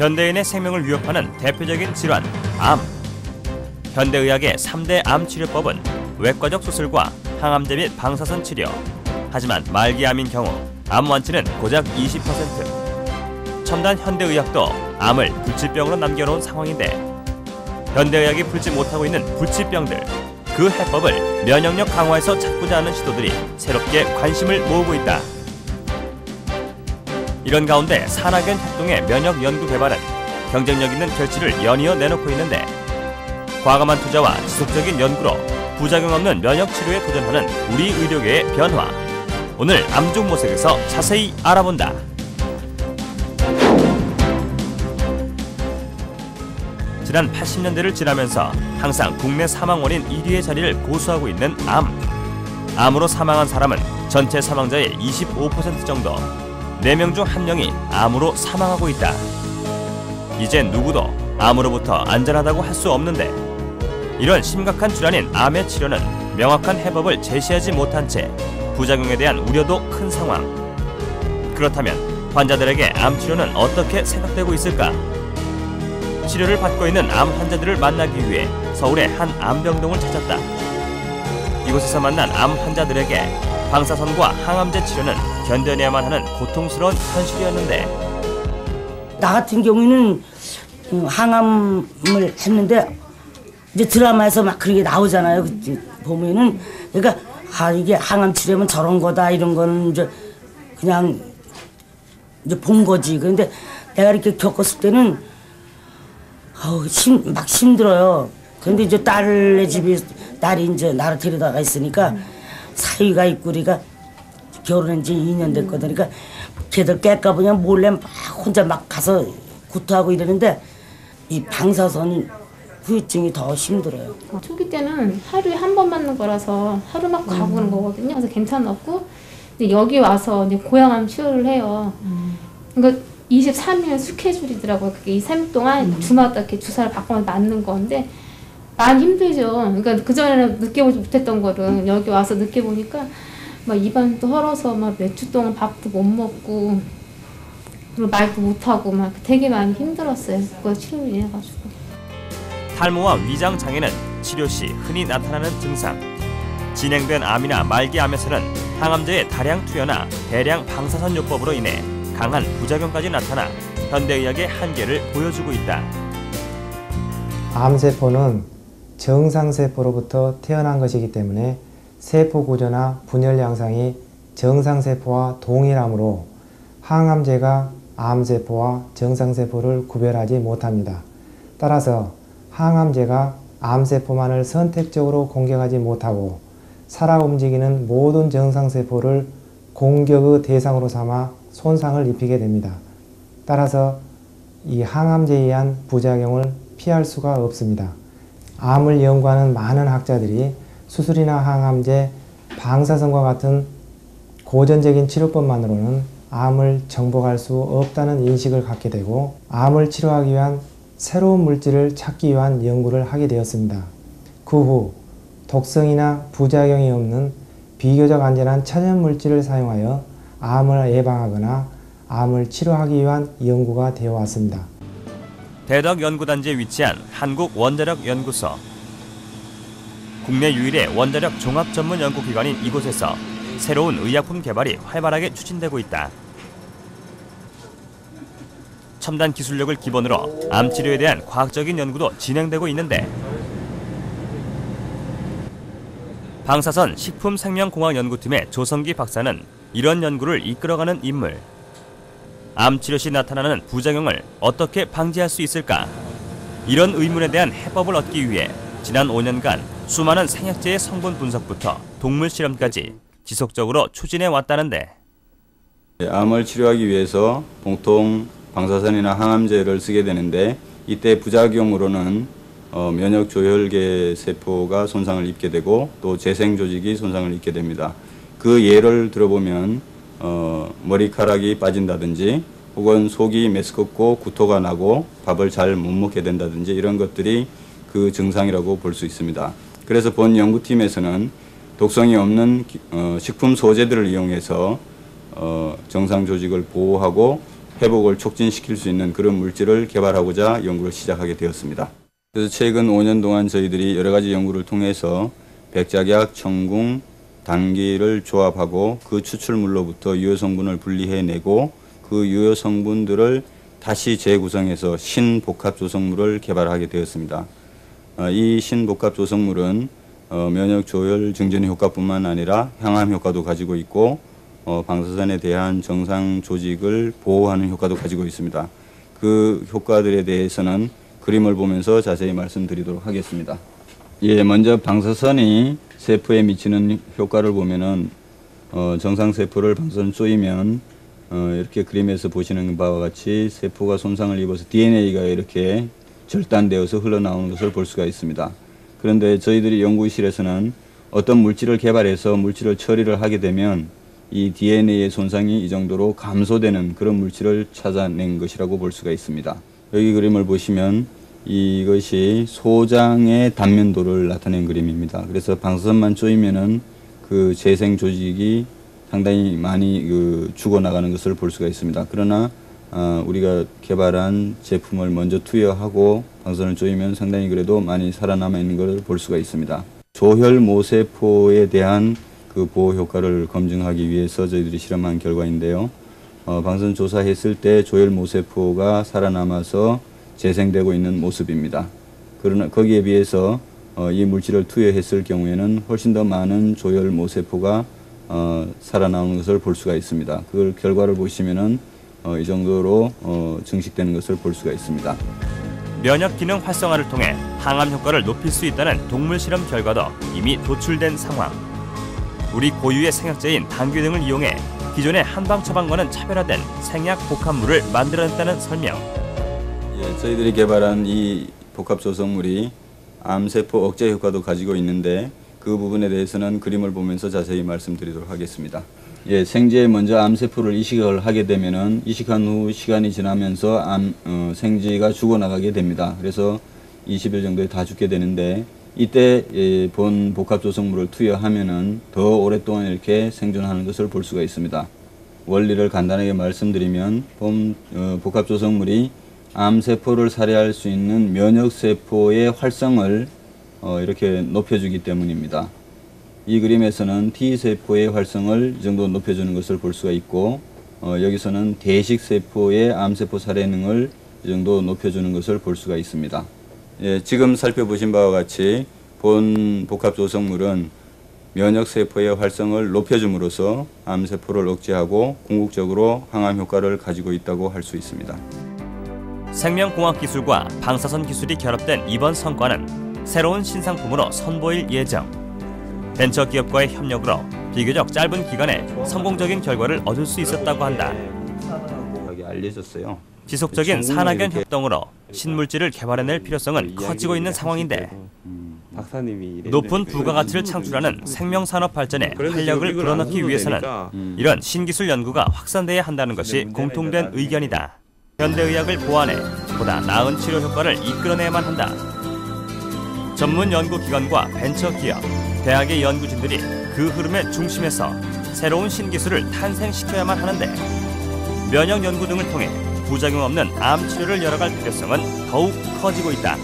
현대인의 생명을 위협하는 대표적인 질환, 암. 현대의학의 3대 암 치료법은 외과적 수술과 항암제 및 방사선 치료. 하지만 말기암인 경우 암 완치는 고작 20%. 첨단 현대의학도 암을 불치병으로 남겨놓은 상황인데 현대의학이 풀지 못하고 있는 불치병들, 그 해법을 면역력 강화에서 찾고자 하는 시도들이 새롭게 관심을 모으고 있다. 이런 가운데 산학연 협동의 면역 연구 개발은 경쟁력 있는 결실을 연이어 내놓고 있는데 과감한 투자와 지속적인 연구로 부작용 없는 면역 치료에 도전하는 우리 의료계의 변화. 오늘 암중모색에서 자세히 알아본다. 지난 80년대를 지나면서 항상 국내 사망 원인 1위의 자리를 고수하고 있는 암. 암으로 사망한 사람은 전체 사망자의 25% 정도. 4명 중 1명이 암으로 사망하고 있다. 이제 누구도 암으로부터 안전하다고 할 수 없는데 이런 심각한 질환인 암의 치료는 명확한 해법을 제시하지 못한 채 부작용에 대한 우려도 큰 상황. 그렇다면 환자들에게 암 치료는 어떻게 생각되고 있을까? 치료를 받고 있는 암 환자들을 만나기 위해 서울의 한 암병동을 찾았다. 이곳에서 만난 암 환자들에게 방사선과 항암제 치료는 견뎌내야만 하는 고통스러운 현실이었는데 나 같은 경우에는 항암을 했는데 이제 드라마에서 막 그런 게 나오잖아요. 보면은 그러니까 이게 항암 치료면 저런 거다 이런 거는 이제 그냥 이제 본 거지. 그런데 내가 이렇게 겪었을 때는 막 힘들어요. 그런데 이제 딸네 집에 딸이 이제 나를 데려다가 있으니까 사위가 있고 우리가 결혼한 지 2년 됐거든. 그러니까 걔들 깰까 보냐 몰래 막 혼자 막 가서 구토하고 이러는데 이 방사선이 후유증이 더 힘들어요. 초기 때는 하루에 한 번 맞는 거라서 하루만 가고 그런 거거든요. 그래서 괜찮았고 근데 여기 와서 이제 고양암 치료를 해요. 그러니까 23일 스케줄이더라고요. 그게 2, 3일 동안 주마다 이렇게 주사를 바꿔서 맞는 건데 많이 힘들죠. 그러니까 그전에는 느껴보지 못했던 거를 여기 와서 느껴보니까 막 입안도 헐어서 막 몇 주 동안 밥도 못 먹고 그리고 말도 못하고 막 되게 많이 힘들었어요. 그거 치료를 인해가지고. 탈모와 위장 장애는 치료 시 흔히 나타나는 증상. 진행된 암이나 말기암에서는 항암제의 다량 투여나 대량 방사선 요법으로 인해 강한 부작용까지 나타나 현대의학의 한계를 보여주고 있다. 암세포는 정상세포로부터 태어난 것이기 때문에 세포 구조나 분열 양상이 정상세포와 동일하므로 항암제가 암세포와 정상세포를 구별하지 못합니다. 따라서 항암제가 암세포만을 선택적으로 공격하지 못하고 살아 움직이는 모든 정상세포를 공격의 대상으로 삼아 손상을 입히게 됩니다. 따라서 이 항암제에 의한 부작용을 피할 수가 없습니다. 암을 연구하는 많은 학자들이 수술이나 항암제, 방사선과 같은 고전적인 치료법만으로는 암을 정복할 수 없다는 인식을 갖게 되고 암을 치료하기 위한 새로운 물질을 찾기 위한 연구를 하게 되었습니다. 그 후 독성이나 부작용이 없는 비교적 안전한 천연물질을 사용하여 암을 예방하거나 암을 치료하기 위한 연구가 되어 왔습니다. 대덕연구단지에 위치한 한국원자력연구소. 국내 유일의 원자력 종합전문연구기관인 이곳에서 새로운 의약품 개발이 활발하게 추진되고 있다. 첨단 기술력을 기본으로 암 치료에 대한 과학적인 연구도 진행되고 있는데 방사선 식품생명공학연구팀의 조성기 박사는 이런 연구를 이끌어가는 인물. 암 치료 시 나타나는 부작용을 어떻게 방지할 수 있을까? 이런 의문에 대한 해법을 얻기 위해 지난 5년간 수많은 생약제의 성분 분석부터 동물 실험까지 지속적으로 추진해 왔다는데 암을 치료하기 위해서 보통 방사선이나 항암제를 쓰게 되는데 이때 부작용으로는 면역조혈계 세포가 손상을 입게 되고 또 재생조직이 손상을 입게 됩니다. 그 예를 들어보면 머리카락이 빠진다든지 혹은 속이 메스껍고 구토가 나고 밥을 잘 못 먹게 된다든지 이런 것들이 그 증상이라고 볼 수 있습니다. 그래서 본 연구팀에서는 독성이 없는 식품 소재들을 이용해서 정상 조직을 보호하고 회복을 촉진시킬 수 있는 그런 물질을 개발하고자 연구를 시작하게 되었습니다. 그래서 최근 5년 동안 저희들이 여러 가지 연구를 통해서 백작약, 청궁, 당귀를 조합하고 그 추출물로부터 유효 성분을 분리해내고 그 유효 성분들을 다시 재구성해서 신복합 조성물을 개발하게 되었습니다. 이 신복합 조성물은 면역 조혈 증진 효과뿐만 아니라 항암 효과도 가지고 있고 방사선에 대한 정상 조직을 보호하는 효과도 가지고 있습니다. 그 효과들에 대해서는 그림을 보면서 자세히 말씀드리도록 하겠습니다. 예, 먼저 방사선이 세포에 미치는 효과를 보면은 정상 세포를 방사선 쏘이면 이렇게 그림에서 보시는 바와 같이 세포가 손상을 입어서 DNA가 이렇게 절단되어서 흘러나오는 것을 볼 수가 있습니다. 그런데 저희들이 연구실에서는 어떤 물질을 개발해서 물질을 처리를 하게 되면 이 DNA의 손상이 이 정도로 감소되는 그런 물질을 찾아낸 것이라고 볼 수가 있습니다. 여기 그림을 보시면 이것이 소장의 단면도를 나타낸 그림입니다. 그래서 방사선만 쪼이면은 그 재생 조직이 상당히 많이 죽어나가는 것을 볼 수가 있습니다. 그러나 우리가 개발한 제품을 먼저 투여하고 방사선을 쪼이면 상당히 그래도 많이 살아남아 있는 것을 볼 수가 있습니다. 조혈 모세포에 대한 그 보호 효과를 검증하기 위해서 저희들이 실험한 결과인데요. 방사선 조사했을 때 조혈 모세포가 살아남아서 재생되고 있는 모습입니다. 그러나 거기에 비해서 이 물질을 투여했을 경우에는 훨씬 더 많은 조혈 모세포가 살아나오는 것을 볼 수가 있습니다. 그 결과를 보시면은 이 정도로 증식되는 것을 볼 수가 있습니다. 면역 기능 활성화를 통해 항암 효과를 높일 수 있다는 동물 실험 결과도 이미 도출된 상황. 우리 고유의 생약제인 당귀 등을 이용해 기존의 한방 처방과는 차별화된 생약 복합물을 만들어냈다는 설명. 예, 저희들이 개발한 이 복합 조성물이 암세포 억제 효과도 가지고 있는데 그 부분에 대해서는 그림을 보면서 자세히 말씀드리도록 하겠습니다. 예, 생제에 먼저 암세포를 이식을 하게 되면은 이식한 후 시간이 지나면서 생쥐가 죽어나가게 됩니다. 그래서 20일 정도에 다 죽게 되는데 이때 본 복합 조성물을 투여하면은 더 오랫동안 이렇게 생존하는 것을 볼 수가 있습니다. 원리를 간단하게 말씀드리면 본 복합 조성물이 암세포를 살해할 수 있는 면역세포의 활성을 이렇게 높여주기 때문입니다. 이 그림에서는 T세포의 활성을 이 정도 높여주는 것을 볼 수가 있고 여기서는 대식세포의 암세포 살해능을 이 정도 높여주는 것을 볼 수가 있습니다. 예, 지금 살펴보신 바와 같이 본 복합 조성물은 면역세포의 활성을 높여줌으로써 암세포를 억제하고 궁극적으로 항암 효과를 가지고 있다고 할 수 있습니다. 생명공학 기술과 방사선 기술이 결합된 이번 성과는 새로운 신상품으로 선보일 예정. 벤처기업과의 협력으로 비교적 짧은 기간에 성공적인 결과를 얻을 수 있었다고 한다. 알려졌어요. 지속적인 산학연 협동으로 신물질을 개발해낼 필요성은 커지고 있는 상황인데 높은 부가가치를 창출하는 생명산업 발전에 활력을 불어넣기 위해서는 이런 신기술 연구가 확산돼야 한다는 것이 공통된 의견이다. 현대의학을 보완해 보다 나은 치료 효과를 이끌어내야만 한다. 전문 연구기관과 벤처기업, 대학의 연구진들이 그 흐름의 중심에서 새로운 신기술을 탄생시켜야만 하는데 면역 연구 등을 통해 부작용 없는 암 치료를 열어갈 필요성은 더욱 커지고 있다.